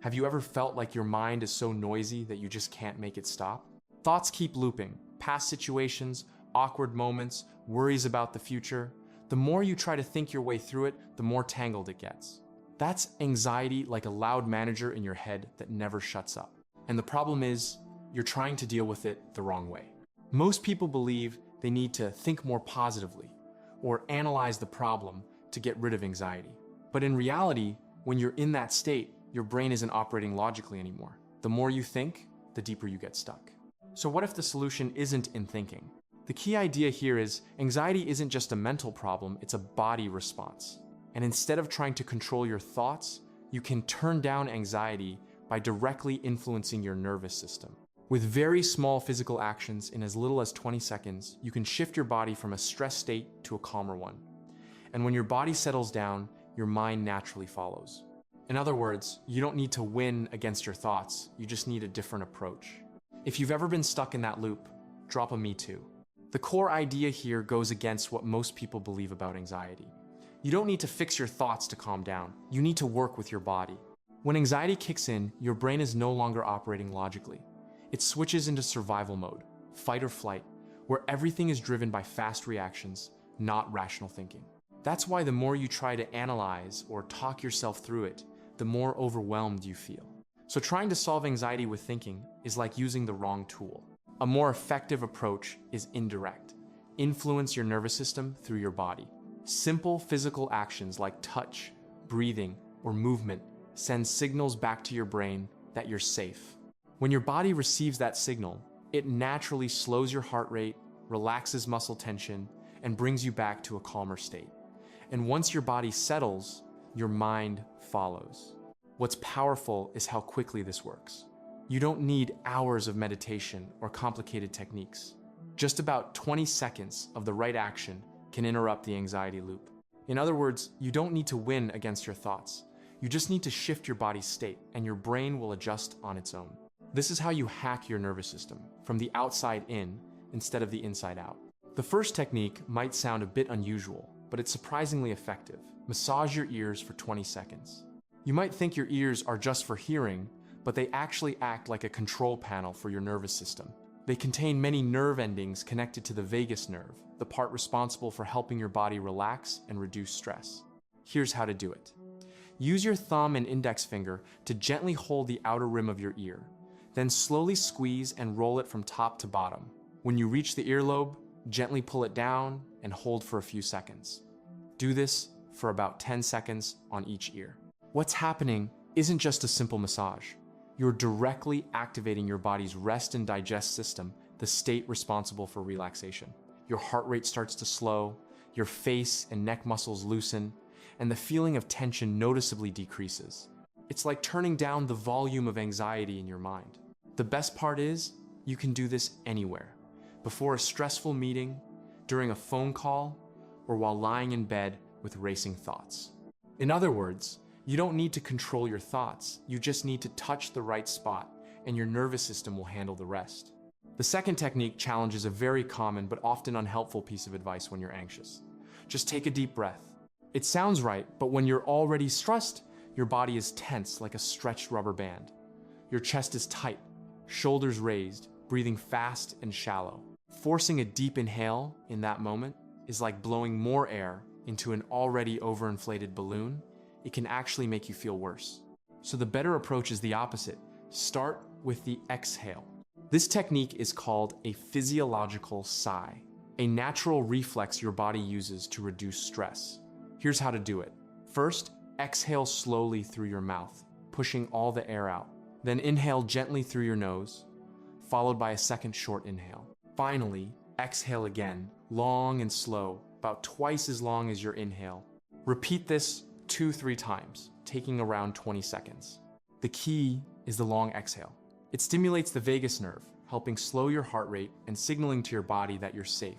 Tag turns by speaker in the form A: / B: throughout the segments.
A: Have you ever felt like your mind is so noisy that you just can't make it stop? Thoughts keep looping, past situations, awkward moments, worries about the future. The more you try to think your way through it, the more tangled it gets. That's anxiety like a loud manager in your head that never shuts up. And the problem is, you're trying to deal with it the wrong way. Most people believe they need to think more positively or analyze the problem to get rid of anxiety. But in reality, when you're in that state, your brain isn't operating logically anymore. The more you think, the deeper you get stuck. So what if the solution isn't in thinking? The key idea here is anxiety isn't just a mental problem, it's a body response. And instead of trying to control your thoughts, you can turn down anxiety by directly influencing your nervous system. With very small physical actions in as little as 20 seconds, you can shift your body from a stressed state to a calmer one. And when your body settles down, your mind naturally follows. In other words, you don't need to win against your thoughts, you just need a different approach. If you've ever been stuck in that loop, drop a me too. The core idea here goes against what most people believe about anxiety. You don't need to fix your thoughts to calm down. You need to work with your body. When anxiety kicks in, your brain is no longer operating logically. It switches into survival mode, fight or flight, where everything is driven by fast reactions, not rational thinking. That's why the more you try to analyze or talk yourself through it, the more overwhelmed you feel. So trying to solve anxiety with thinking is like using the wrong tool. A more effective approach is indirect. Influence your nervous system through your body. Simple physical actions like touch, breathing, or movement send signals back to your brain that you're safe. When your body receives that signal, it naturally slows your heart rate, relaxes muscle tension, and brings you back to a calmer state. And once your body settles, your mind follows. What's powerful is how quickly this works. You don't need hours of meditation or complicated techniques. Just about 20 seconds of the right action can interrupt the anxiety loop. In other words, you don't need to win against your thoughts. You just need to shift your body's state, and your brain will adjust on its own. This is how you hack your nervous system, from the outside in instead of the inside out. The first technique might sound a bit unusual, but it's surprisingly effective. Massage your ears for 20 seconds. You might think your ears are just for hearing, but they actually act like a control panel for your nervous system. They contain many nerve endings connected to the vagus nerve, the part responsible for helping your body relax and reduce stress. Here's how to do it. Use your thumb and index finger to gently hold the outer rim of your ear. Then slowly squeeze and roll it from top to bottom. When you reach the earlobe, gently pull it down and hold for a few seconds. Do this for about 10 seconds on each ear. What's happening isn't just a simple massage. You're directly activating your body's rest and digest system, the state responsible for relaxation. Your heart rate starts to slow, your face and neck muscles loosen, and the feeling of tension noticeably decreases. It's like turning down the volume of anxiety in your mind. The best part is, you can do this anywhere. Before a stressful meeting, during a phone call, or while lying in bed with racing thoughts. In other words, you don't need to control your thoughts, you just need to touch the right spot, and your nervous system will handle the rest. The second technique challenges a very common but often unhelpful piece of advice when you're anxious. Just take a deep breath. It sounds right, but when you're already stressed, your body is tense like a stretched rubber band. Your chest is tight, shoulders raised, breathing fast and shallow. Forcing a deep inhale in that moment is like blowing more air into an already overinflated balloon. It can actually make you feel worse. So the better approach is the opposite. Start with the exhale. This technique is called a physiological sigh, a natural reflex your body uses to reduce stress. Here's how to do it. First, exhale slowly through your mouth, pushing all the air out. Then inhale gently through your nose, followed by a second short inhale. Finally, exhale again, long and slow, about twice as long as your inhale. Repeat this 2-3 times, taking around 20 seconds. The key is the long exhale. It stimulates the vagus nerve, helping slow your heart rate and signaling to your body that you're safe.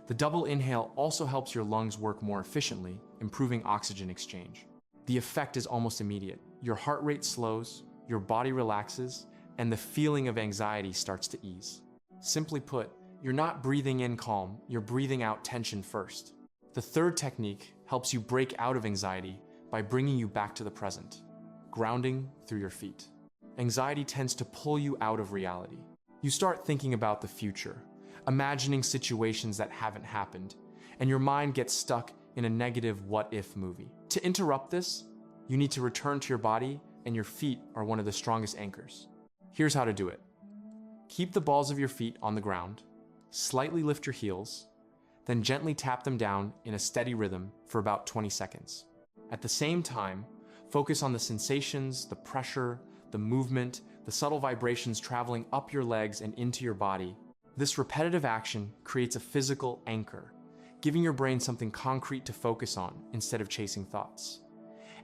A: The double inhale also helps your lungs work more efficiently, improving oxygen exchange. The effect is almost immediate. Your heart rate slows, your body relaxes, and the feeling of anxiety starts to ease. Simply put, you're not breathing in calm, you're breathing out tension first. The third technique helps you break out of anxiety by bringing you back to the present. grounding through your feet. Anxiety tends to pull you out of reality. You start thinking about the future, imagining situations that haven't happened, and your mind gets stuck in a negative what-if movie. To interrupt this, you need to return to your body, and your feet are one of the strongest anchors. Here's how to do it. Keep the balls of your feet on the ground, slightly lift your heels, then gently tap them down in a steady rhythm for about 20 seconds. At the same time, focus on the sensations, the pressure, the movement, the subtle vibrations traveling up your legs and into your body. This repetitive action creates a physical anchor, giving your brain something concrete to focus on instead of chasing thoughts.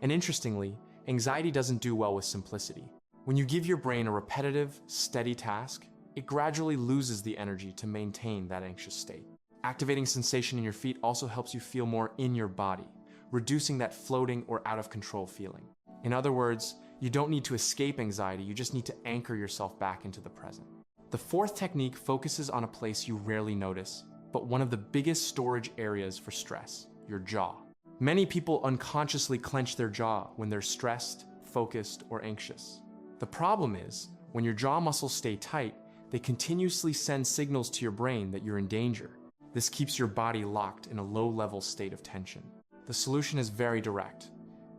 A: And interestingly, anxiety doesn't do well with simplicity. When you give your brain a repetitive, steady task, it gradually loses the energy to maintain that anxious state. Activating sensation in your feet also helps you feel more in your body, reducing that floating or out of control feeling. In other words, you don't need to escape anxiety, you just need to anchor yourself back into the present. The fourth technique focuses on a place you rarely notice, but one of the biggest storage areas for stress, your jaw. Many people unconsciously clench their jaw when they're stressed, focused, or anxious. The problem is, when your jaw muscles stay tight, they continuously send signals to your brain that you're in danger. This keeps your body locked in a low-level state of tension. The solution is very direct.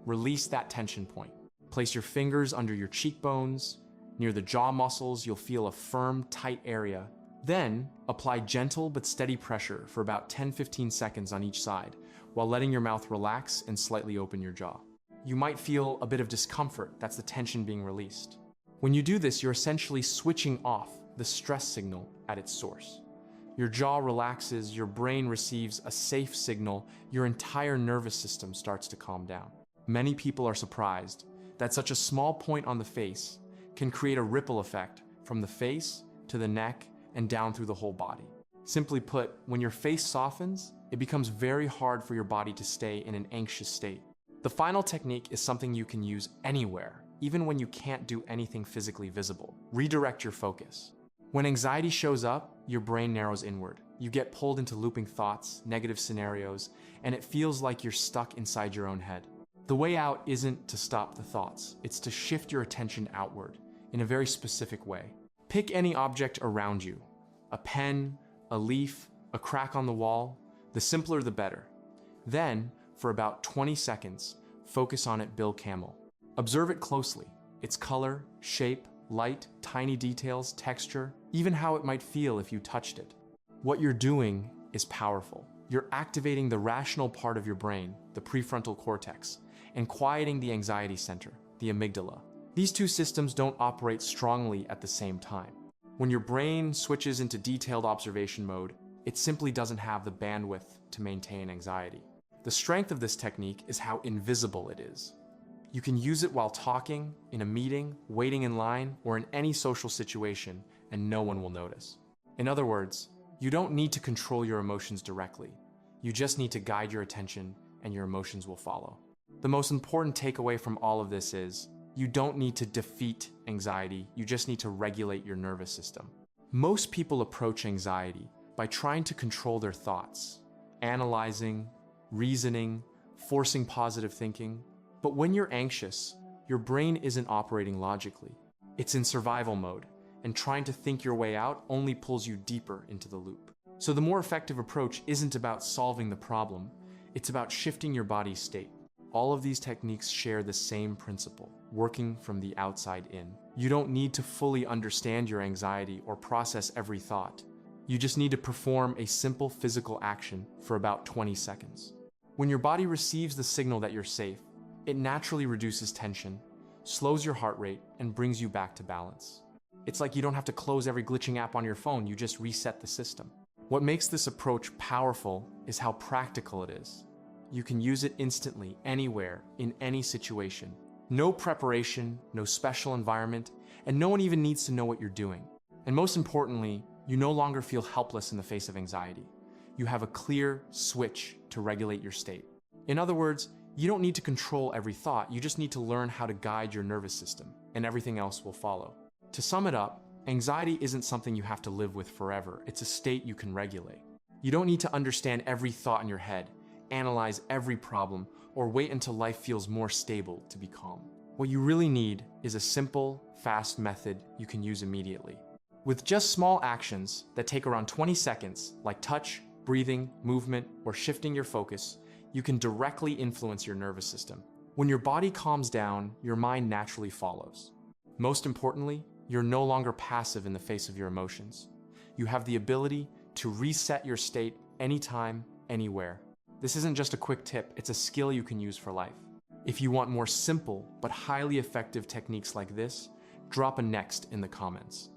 A: Release that tension point. Place your fingers under your cheekbones. Near the jaw muscles, you'll feel a firm, tight area. Then, apply gentle but steady pressure for about 10-15 seconds on each side, while letting your mouth relax and slightly open your jaw. You might feel a bit of discomfort, that's the tension being released. When you do this, you're essentially switching off the stress signal at its source. Your jaw relaxes, your brain receives a safe signal, your entire nervous system starts to calm down. Many people are surprised that such a small point on the face can create a ripple effect from the face to the neck and down through the whole body. Simply put, when your face softens, it becomes very hard for your body to stay in an anxious state. The final technique is something you can use anywhere, even when you can't do anything physically visible. Redirect your focus. When anxiety shows up, your brain narrows inward. You get pulled into looping thoughts, negative scenarios, and it feels like you're stuck inside your own head. The way out isn't to stop the thoughts, it's to shift your attention outward in a very specific way. Pick any object around you, a pen, a leaf, a crack on the wall. The simpler the better. Then, for about 20 seconds, focus on it Bill Camel. Observe it closely, its color, shape, light, tiny details, texture, even how it might feel if you touched it. What you're doing is powerful. You're activating the rational part of your brain, the prefrontal cortex, and quieting the anxiety center, the amygdala. These two systems don't operate strongly at the same time. When your brain switches into detailed observation mode, it simply doesn't have the bandwidth to maintain anxiety. The strength of this technique is how invisible it is. You can use it while talking, in a meeting, waiting in line, or in any social situation, and no one will notice. In other words, you don't need to control your emotions directly. You just need to guide your attention, and your emotions will follow. The most important takeaway from all of this is, you don't need to defeat anxiety, you just need to regulate your nervous system. Most people approach anxiety by trying to control their thoughts, analyzing, reasoning, forcing positive thinking. But when you're anxious, your brain isn't operating logically. It's in survival mode, and trying to think your way out only pulls you deeper into the loop. So the more effective approach isn't about solving the problem, it's about shifting your body's state. All of these techniques share the same principle, working from the outside in. You don't need to fully understand your anxiety or process every thought. You just need to perform a simple physical action for about 20 seconds. When your body receives the signal that you're safe, it naturally reduces tension, slows your heart rate, and brings you back to balance. It's like you don't have to close every glitching app on your phone, you just reset the system. What makes this approach powerful is how practical it is. You can use it instantly, anywhere, in any situation. No preparation, no special environment, and no one even needs to know what you're doing. And most importantly, you no longer feel helpless in the face of anxiety. You have a clear switch to regulate your state. In other words, you don't need to control every thought, you just need to learn how to guide your nervous system, and everything else will follow. To sum it up, anxiety isn't something you have to live with forever, it's a state you can regulate. You don't need to understand every thought in your head, analyze every problem, or wait until life feels more stable to be calm. What you really need is a simple, fast method you can use immediately. With just small actions that take around 20 seconds, like touch, breathing, movement, or shifting your focus, you can directly influence your nervous system. When your body calms down, your mind naturally follows. Most importantly, you're no longer passive in the face of your emotions. You have the ability to reset your state anytime, anywhere. This isn't just a quick tip, it's a skill you can use for life. If you want more simple but highly effective techniques like this, drop a next in the comments.